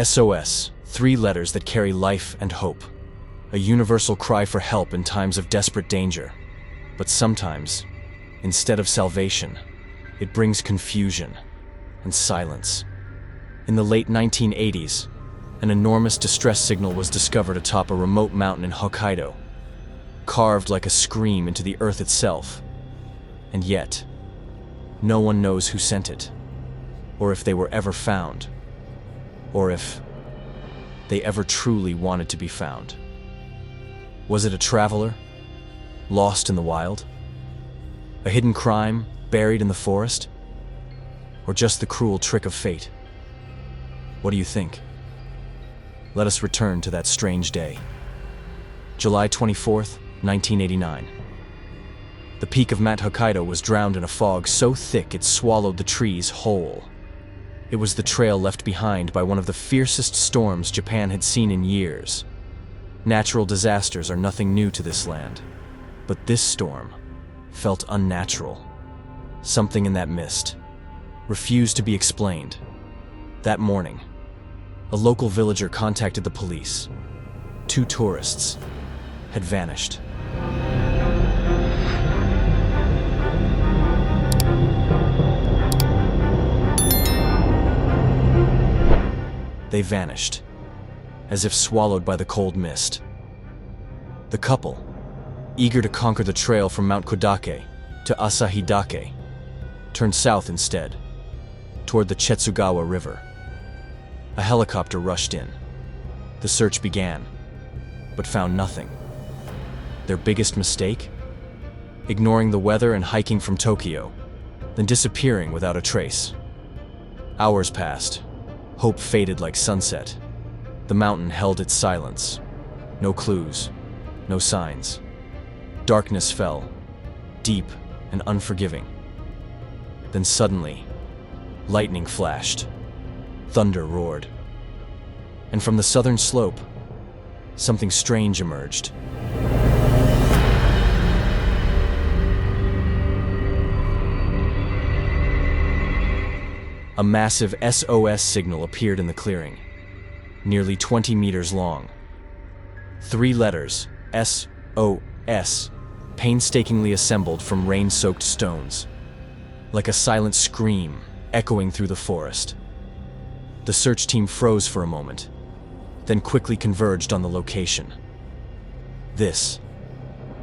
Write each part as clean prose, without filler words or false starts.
SOS, 3 letters that carry life and hope. A universal cry for help in times of desperate danger. But sometimes, instead of salvation, it brings confusion and silence. In the late 1980s, an enormous distress signal was discovered atop a remote mountain in Hokkaido, carved like a scream into the earth itself. And yet, no one knows who sent it, or if they were ever found, or if they ever truly wanted to be found. Was it a traveler, lost in the wild? A hidden crime buried in the forest? Or just the cruel trick of fate? What do you think? Let us return to that strange day. July 24th, 1989. The peak of Mount Hokkaido was drowned in a fog so thick it swallowed the trees whole. It was the trail left behind by one of the fiercest storms Japan had seen in years. Natural disasters are nothing new to this land, but this storm felt unnatural. Something in that mist refused to be explained. That morning, a local villager contacted the police. 2 tourists had vanished. They vanished, as if swallowed by the cold mist. The couple, eager to conquer the trail from Mount Kodake to Asahidake, turned south instead, toward the Chetsugawa River. A helicopter rushed in. The search began, but found nothing. Their biggest mistake? Ignoring the weather and hiking from Tokyo, then disappearing without a trace. Hours passed. Hope faded like sunset. The mountain held its silence. No clues, no signs. Darkness fell, deep and unforgiving. Then suddenly, lightning flashed. Thunder roared. And from the southern slope, something strange emerged. A massive SOS signal appeared in the clearing, nearly 20 meters long. 3 letters, SOS, painstakingly assembled from rain-soaked stones, like a silent scream echoing through the forest. The search team froze for a moment, then quickly converged on the location. This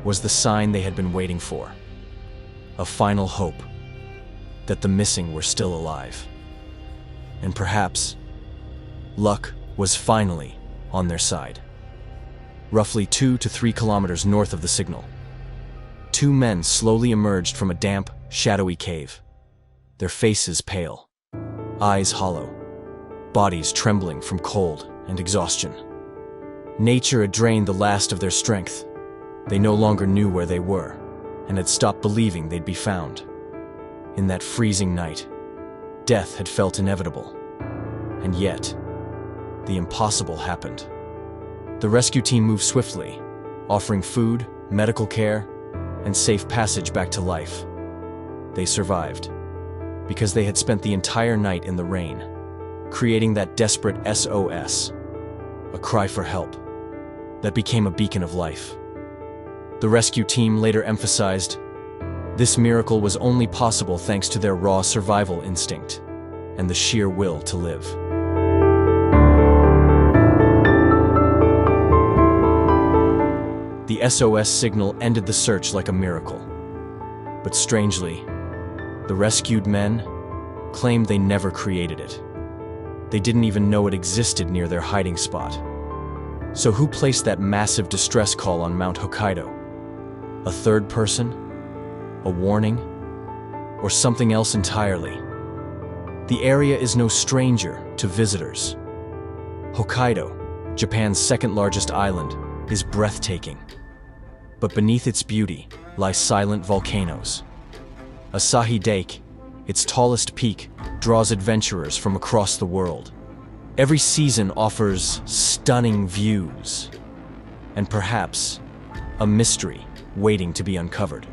was the sign they had been waiting for. A final hope that the missing were still alive. And perhaps luck was finally on their side. Roughly 2 to 3 kilometers north of the signal, 2 men slowly emerged from a damp, shadowy cave, their faces pale, eyes hollow, bodies trembling from cold and exhaustion. Nature had drained the last of their strength. They no longer knew where they were, and had stopped believing they'd be found. In that freezing night, death had felt inevitable. And yet, the impossible happened. The rescue team moved swiftly, offering food, medical care, and safe passage back to life. They survived, because they had spent the entire night in the rain, creating that desperate SOS, a cry for help, that became a beacon of life. The rescue team later emphasized, this miracle was only possible thanks to their raw survival instinct and the sheer will to live. The SOS signal ended the search like a miracle. But strangely, the rescued men claimed they never created it. They didn't even know it existed near their hiding spot. So who placed that massive distress call on Mount Hokkaido? A third person? A warning? Or something else entirely? The area is no stranger to visitors. Hokkaido, Japan's second-largest island, is breathtaking. But beneath its beauty lie silent volcanoes. Asahidake, its tallest peak, draws adventurers from across the world. Every season offers stunning views, and perhaps a mystery waiting to be uncovered.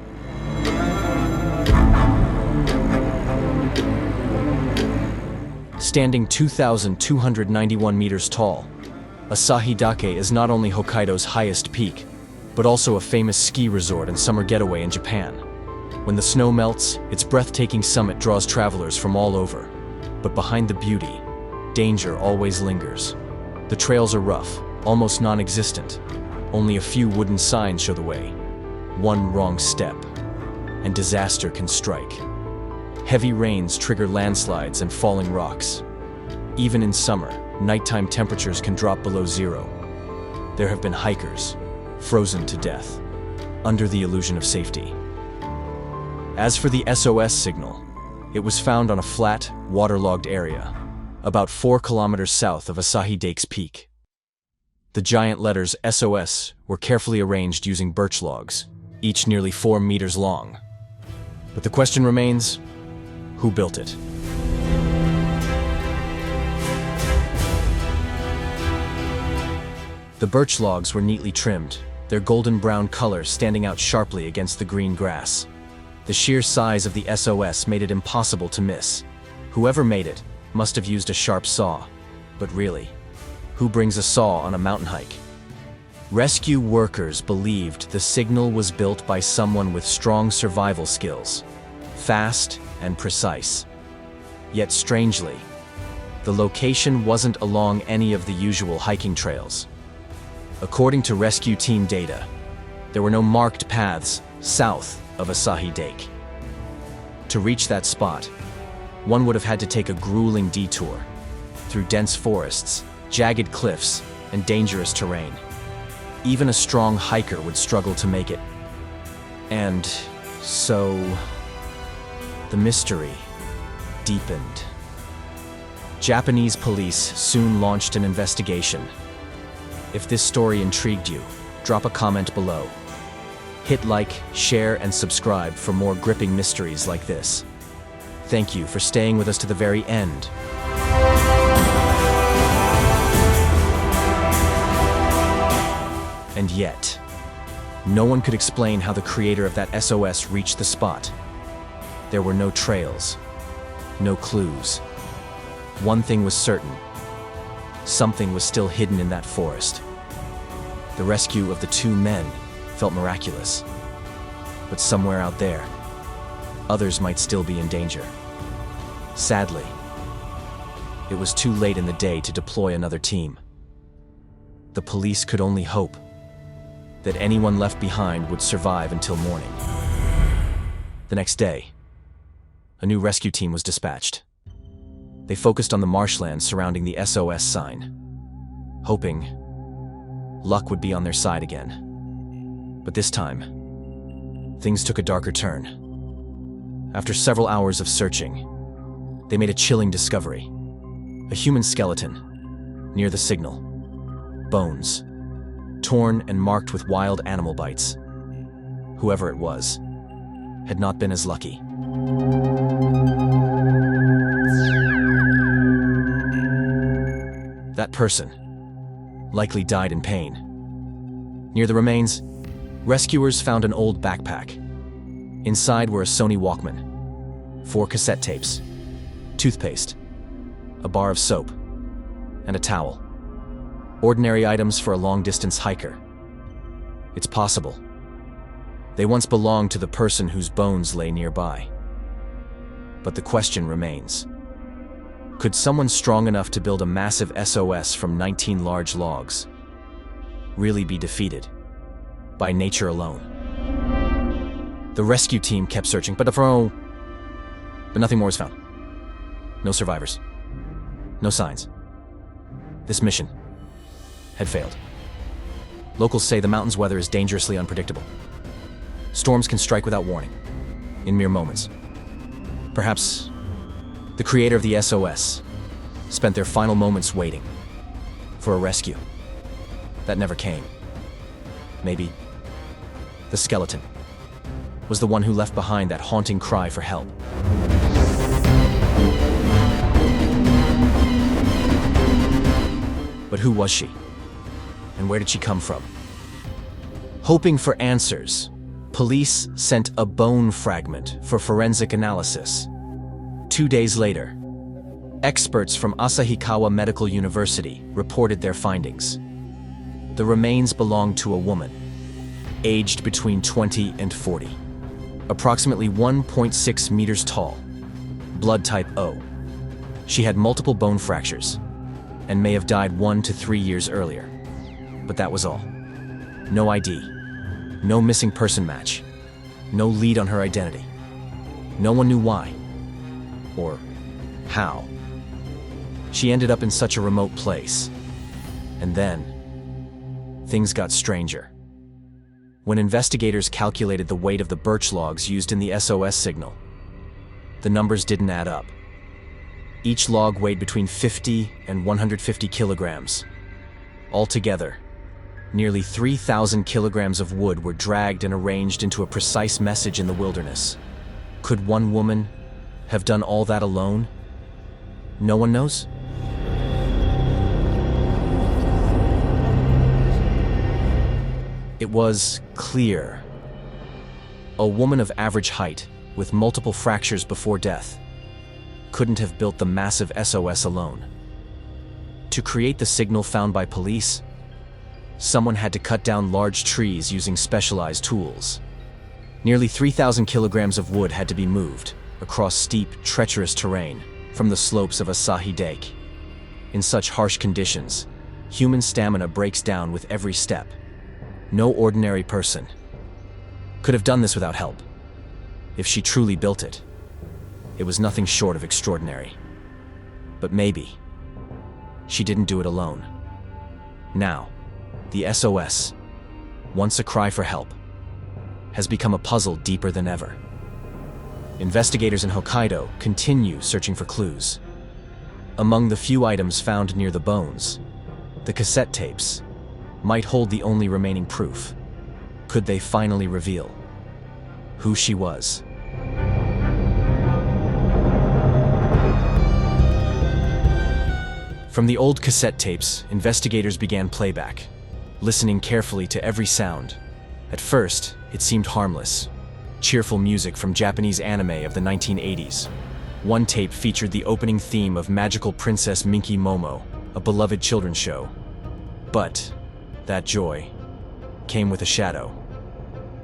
Standing 2,291 meters tall, Asahi Dake is not only Hokkaido's highest peak, but also a famous ski resort and summer getaway in Japan. When the snow melts, its breathtaking summit draws travelers from all over. But behind the beauty, danger always lingers. The trails are rough, almost non-existent. Only a few wooden signs show the way. One wrong step, and disaster can strike. Heavy rains trigger landslides and falling rocks. Even in summer, nighttime temperatures can drop below zero. There have been hikers, frozen to death, under the illusion of safety. As for the SOS signal, it was found on a flat, waterlogged area, about 4 kilometers south of Asahi Dake's peak. The giant letters SOS were carefully arranged using birch logs, each nearly 4 meters long. But the question remains, who built it? The birch logs were neatly trimmed, their golden brown color standing out sharply against the green grass. The sheer size of the SOS made it impossible to miss. Whoever made it must have used a sharp saw. But really, who brings a saw on a mountain hike? Rescue workers believed the signal was built by someone with strong survival skills, fast and precise. Yet strangely, the location wasn't along any of the usual hiking trails. According to rescue team data, there were no marked paths south of Asahi Dake. To reach that spot, one would have had to take a grueling detour through dense forests, jagged cliffs, and dangerous terrain. Even a strong hiker would struggle to make it. And so, the mystery deepened. Japanese police soon launched an investigation. If this story intrigued you, drop a comment below. Hit like, share, and subscribe for more gripping mysteries like this. Thank you for staying with us to the very end. And yet, no one could explain how the creator of that SOS reached the spot. There were no trails, no clues. One thing was certain. Something was still hidden in that forest. The rescue of the 2 men felt miraculous. But somewhere out there, others might still be in danger. Sadly, it was too late in the day to deploy another team. The police could only hope that anyone left behind would survive until morning. The next day, a new rescue team was dispatched. They focused on the marshlands surrounding the SOS sign, hoping luck would be on their side again. But this time, things took a darker turn. After several hours of searching, they made a chilling discovery. A human skeleton near the signal. Bones, torn and marked with wild animal bites. Whoever it was, had not been as lucky. That person likely died in pain. Near the remains, rescuers found an old backpack. Inside were a Sony Walkman, 4 cassette tapes, toothpaste, a bar of soap, and a towel. Ordinary items for a long-distance hiker. It's possible they once belonged to the person whose bones lay nearby. But the question remains. Could someone strong enough to build a massive SOS from 19 large logs really be defeated by nature alone? The rescue team kept searching, but nothing more was found. No survivors. No signs. This mission had failed. Locals say the mountain's weather is dangerously unpredictable. Storms can strike without warning, in mere moments. Perhaps the creator of the SOS spent their final moments waiting for a rescue that never came. Maybe the skeleton was the one who left behind that haunting cry for help. But who was she? And where did she come from? Hoping for answers, police sent a bone fragment for forensic analysis. 2 days later, Experts from Asahikawa Medical University reported their findings. The remains belonged to a woman, aged between 20 and 40, approximately 1.6 meters tall, blood type O. She had multiple bone fractures and may have died 1 to 3 years earlier. But that was all. No ID, no missing person match, no lead on her identity. No one knew why or how she ended up in such a remote place. And then, things got stranger. When investigators calculated the weight of the birch logs used in the SOS signal, the numbers didn't add up. Each log weighed between 50 and 150 kilograms. Altogether, nearly 3,000 kilograms of wood were dragged and arranged into a precise message in the wilderness. Could one woman have done all that alone? No one knows? It was clear. A woman of average height, with multiple fractures before death, couldn't have built the massive SOS alone. To create the signal found by police, someone had to cut down large trees using specialized tools. Nearly 3,000 kilograms of wood had to be moved across steep, treacherous terrain from the slopes of Asahi Dake. In such harsh conditions, human stamina breaks down with every step. No ordinary person could have done this without help. If she truly built it, it was nothing short of extraordinary. But maybe she didn't do it alone. Now, the SOS, once a cry for help, has become a puzzle deeper than ever. Investigators in Hokkaido continue searching for clues. Among the few items found near the bones, the cassette tapes might hold the only remaining proof. Could they finally reveal who she was? From the old cassette tapes, investigators began playback, listening carefully to every sound. At first, it seemed harmless. Cheerful music from Japanese anime of the 1980s. One tape featured the opening theme of Magical Princess Minky Momo, a beloved children's show. But that joy came with a shadow.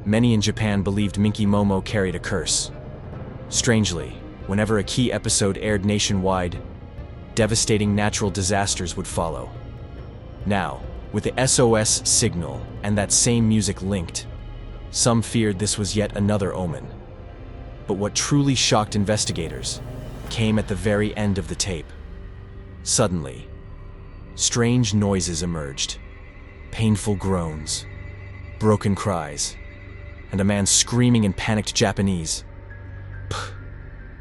Many in Japan believed Minky Momo carried a curse. Strangely, whenever a key episode aired nationwide, devastating natural disasters would follow. Now, with the SOS signal and that same music linked, some feared this was yet another omen. But what truly shocked investigators came at the very end of the tape. Suddenly, strange noises emerged. Painful groans, broken cries, and a man screaming in panicked Japanese.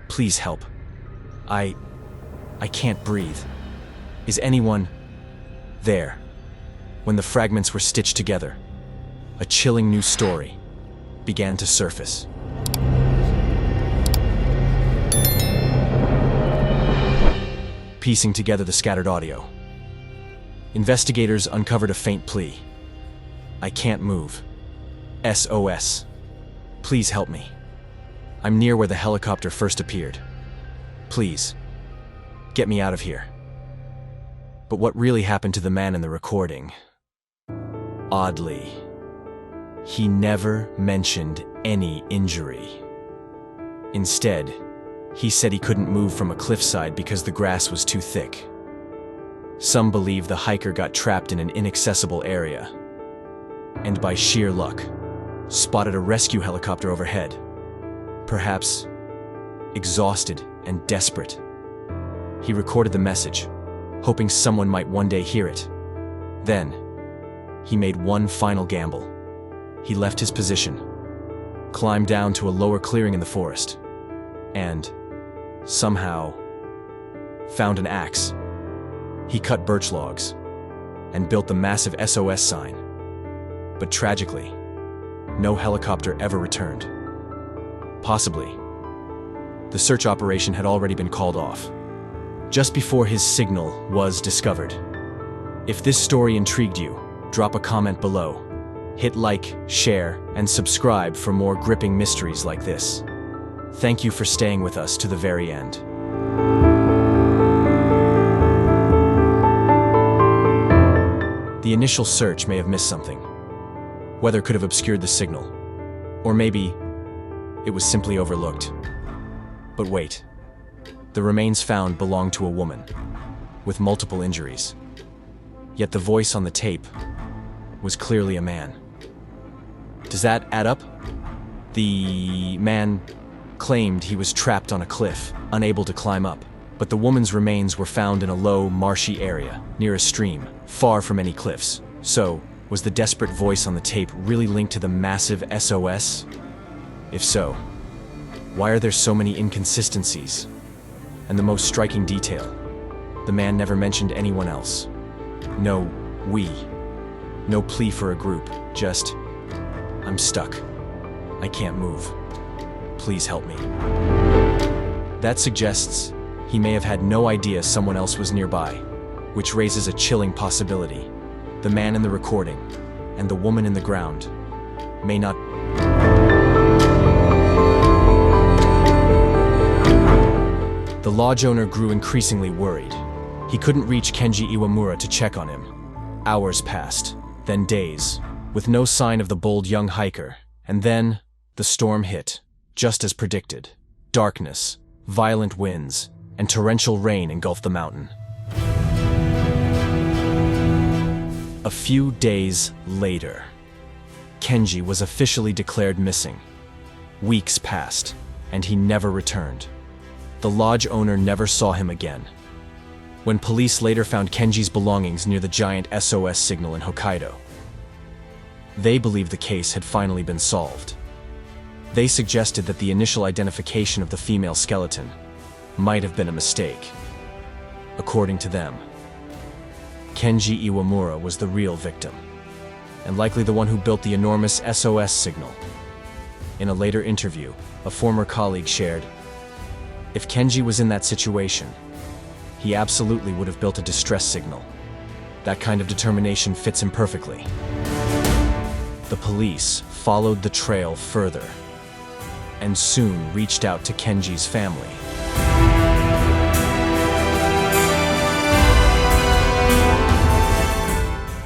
Please help. I can't breathe. Is anyone there? When the fragments were stitched together, a chilling new story began to surface. Piecing together the scattered audio, investigators uncovered a faint plea. I can't move. SOS. Please help me. I'm near where the helicopter first appeared. Please, get me out of here. But what really happened to the man in the recording? Oddly, he never mentioned any injury. Instead, he said he couldn't move from a cliffside because the grass was too thick. Some believe the hiker got trapped in an inaccessible area, and by sheer luck, spotted a rescue helicopter overhead. Perhaps exhausted and desperate, he recorded the message, hoping someone might one day hear it. Then, he made one final gamble. He left his position, climbed down to a lower clearing in the forest, and somehow found an axe. He cut birch logs and built the massive SOS sign. But tragically, no helicopter ever returned. Possibly, the search operation had already been called off, just before his signal was discovered. If this story intrigued you, drop a comment below. Hit like, share, and subscribe for more gripping mysteries like this. Thank you for staying with us to the very end. initial search may have missed something. Weather could have obscured the signal. Or maybe it was simply overlooked. But wait. The remains found belonged to a woman, with multiple injuries. Yet the voice on the tape was clearly a man. Does that add up? The man claimed he was trapped on a cliff, unable to climb up, but the woman's remains were found in a low, marshy area, near a stream, far from any cliffs. So, was the desperate voice on the tape really linked to the massive SOS? If so, why are there so many inconsistencies? And the most striking detail, the man never mentioned anyone else. No we. No plea for a group, just, I'm stuck. I can't move. Please help me. That suggests he may have had no idea someone else was nearby, which raises a chilling possibility. The man in the recording and the woman in the ground may not. The lodge owner grew increasingly worried. He couldn't reach Kenji Iwamura to check on him. Hours passed, then days, with no sign of the bold young hiker, and then the storm hit, just as predicted. Darkness, violent winds, and torrential rain engulfed the mountain. A few days later, Kenji was officially declared missing. Weeks passed, and he never returned. The lodge owner never saw him again. When police later found Kenji's belongings near the giant SOS signal in Hokkaido, they believed the case had finally been solved. They suggested that the initial identification of the female skeleton might have been a mistake. According to them, Kenji Iwamura was the real victim, and likely the one who built the enormous SOS signal. In a later interview, a former colleague shared, "If Kenji was in that situation, he absolutely would have built a distress signal. That kind of determination fits him perfectly." The police followed the trail further, and soon reached out to Kenji's family.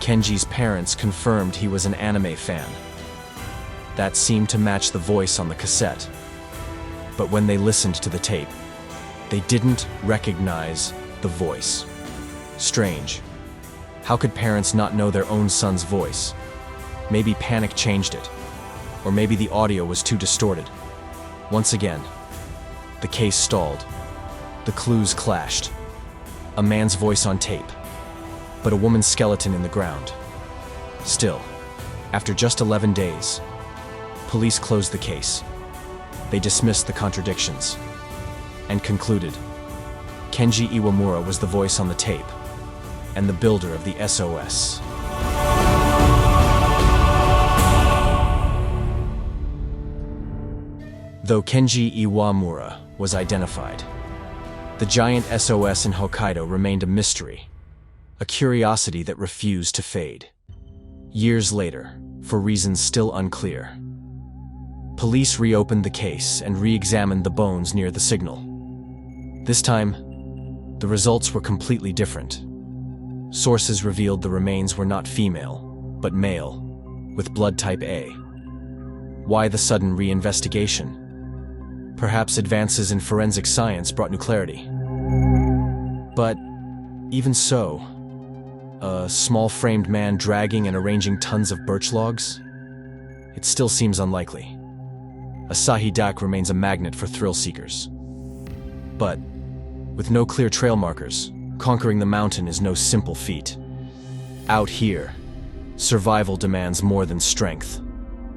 Kenji's parents confirmed he was an anime fan. That seemed to match the voice on the cassette. But when they listened to the tape, they didn't recognize the voice. Strange. How could parents not know their own son's voice? Maybe panic changed it, or maybe the audio was too distorted. Once again, the case stalled. The clues clashed. A man's voice on tape, but a woman's skeleton in the ground. Still, after just 11 days, police closed the case. They dismissed the contradictions and concluded Kenji Iwamura was the voice on the tape and the builder of the SOS. Though Kenji Iwamura was identified, the giant SOS in Hokkaido remained a mystery, a curiosity that refused to fade. Years later, for reasons still unclear, police reopened the case and re-examined the bones near the signal. This time, the results were completely different. Sources revealed the remains were not female, but male, with blood type A. Why the sudden re-investigation? Perhaps advances in forensic science brought new clarity. But even so, a small-framed man dragging and arranging tons of birch logs? It still seems unlikely. Asahi Dak remains a magnet for thrill-seekers. But, with no clear trail markers, conquering the mountain is no simple feat. Out here, survival demands more than strength.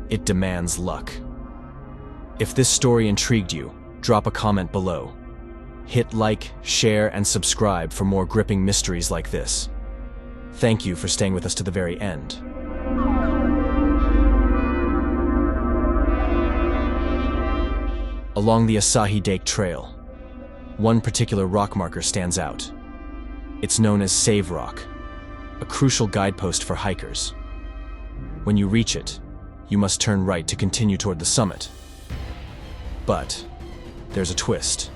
It demands luck. If this story intrigued you, drop a comment below. Hit like, share, and subscribe for more gripping mysteries like this. Thank you for staying with us to the very end. Along the Asahi Dake Trail, one particular rock marker stands out. It's known as Save Rock, a crucial guidepost for hikers. When you reach it, you must turn right to continue toward the summit. But there's a twist.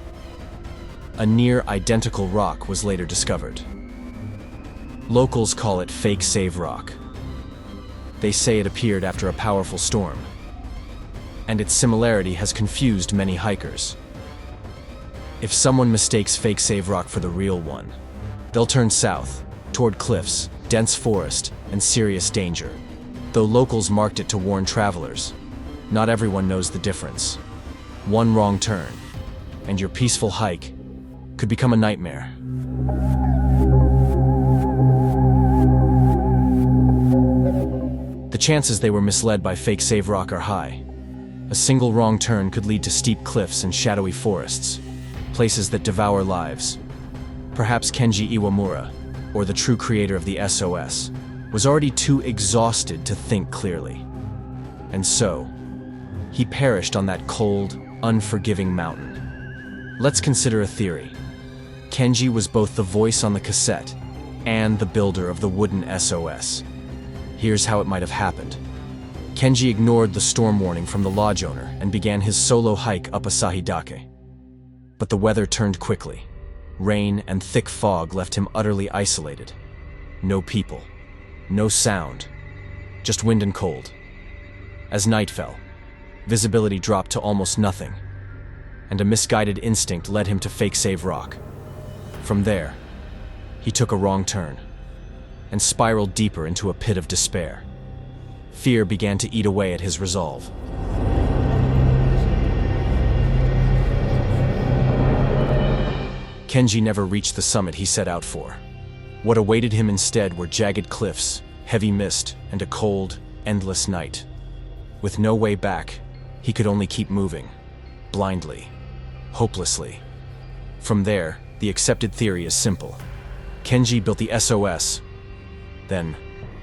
A near-identical rock was later discovered. Locals call it fake save rock. They say it appeared after a powerful storm, and its similarity has confused many hikers. If someone mistakes fake save rock for the real one, they'll turn south, toward cliffs, dense forest, and serious danger. Though locals marked it to warn travelers, not everyone knows the difference. One wrong turn, and your peaceful hike could become a nightmare. The chances they were misled by fake save rock are high. A single wrong turn could lead to steep cliffs and shadowy forests, places that devour lives. Perhaps Kenji Iwamura, or the true creator of the SOS, was already too exhausted to think clearly. And so, he perished on that cold, unforgiving mountain. Let's consider a theory. Kenji was both the voice on the cassette and the builder of the wooden SOS. Here's how it might have happened. Kenji ignored the storm warning from the lodge owner and began his solo hike up Asahidake. But the weather turned quickly. Rain and thick fog left him utterly isolated. No people, no sound, just wind and cold. As night fell, visibility dropped to almost nothing, and a misguided instinct led him to fake save rock. From there, he took a wrong turn and spiraled deeper into a pit of despair. Fear began to eat away at his resolve. Kenji never reached the summit he set out for. What awaited him instead were jagged cliffs, heavy mist, and a cold, endless night. With no way back, he could only keep moving, blindly, hopelessly. From there, the accepted theory is simple. Kenji built the SOS, then,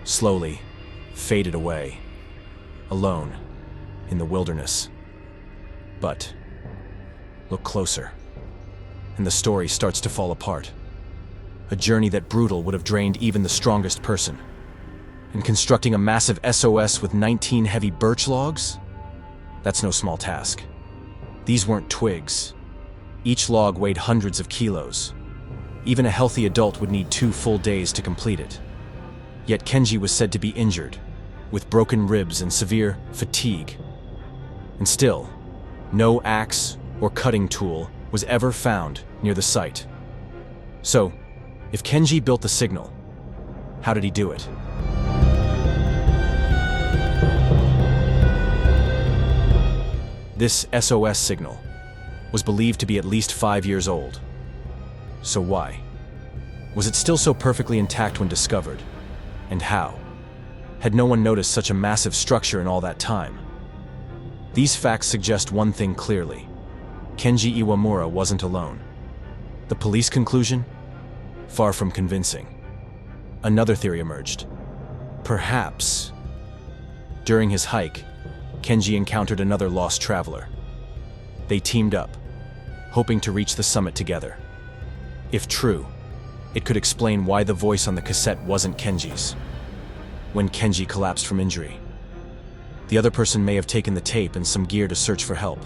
slowly, faded away, alone, in the wilderness. But, look closer, and the story starts to fall apart. A journey that brutal would have drained even the strongest person. And constructing a massive SOS with 19 heavy birch logs? That's no small task. These weren't twigs. Each log weighed hundreds of kilos. Even a healthy adult would need 2 full days to complete it. Yet Kenji was said to be injured, with broken ribs and severe fatigue. And still, no axe or cutting tool was ever found near the site. So, if Kenji built the signal, how did he do it? This SOS signal was believed to be at least 5 years old. So why? Was it still so perfectly intact when discovered? And how? Had no one noticed such a massive structure in all that time? These facts suggest one thing clearly. Kenji Iwamura wasn't alone. The police conclusion? Far from convincing. Another theory emerged. Perhaps, during his hike, Kenji encountered another lost traveler. They teamed up, hoping to reach the summit together. If true, it could explain why the voice on the cassette wasn't Kenji's. When Kenji collapsed from injury, the other person may have taken the tape and some gear to search for help.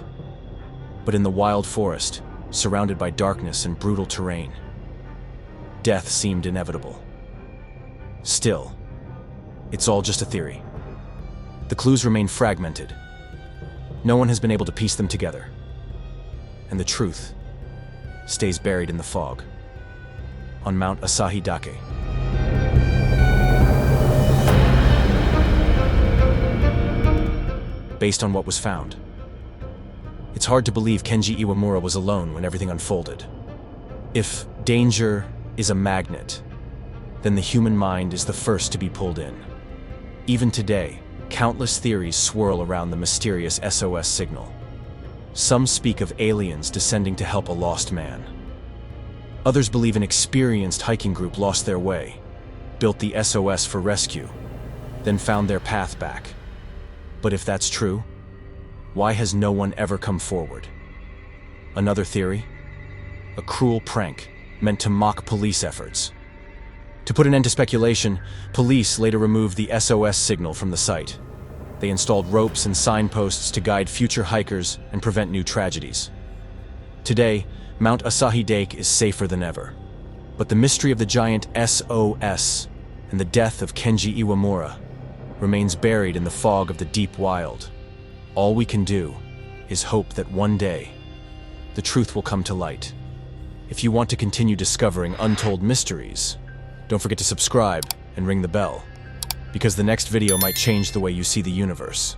But in the wild forest, surrounded by darkness and brutal terrain, death seemed inevitable. Still, it's all just a theory. The clues remain fragmented. No one has been able to piece them together. And the truth stays buried in the fog on Mount Asahidake. Based on what was found, it's hard to believe Kenji Iwamura was alone when everything unfolded. If danger is a magnet, then the human mind is the first to be pulled in. Even today, countless theories swirl around the mysterious SOS signal. Some speak of aliens descending to help a lost man. Others believe an experienced hiking group lost their way, built the SOS for rescue, then found their path back. But if that's true, why has no one ever come forward? Another theory? A cruel prank meant to mock police efforts. To put an end to speculation, police later removed the SOS signal from the site. They installed ropes and signposts to guide future hikers and prevent new tragedies. Today, Mount Asahidake is safer than ever. But the mystery of the giant SOS and the death of Kenji Iwamura remains buried in the fog of the deep wild. All we can do is hope that one day the truth will come to light. If you want to continue discovering untold mysteries, don't forget to subscribe and ring the bell, because the next video might change the way you see the universe.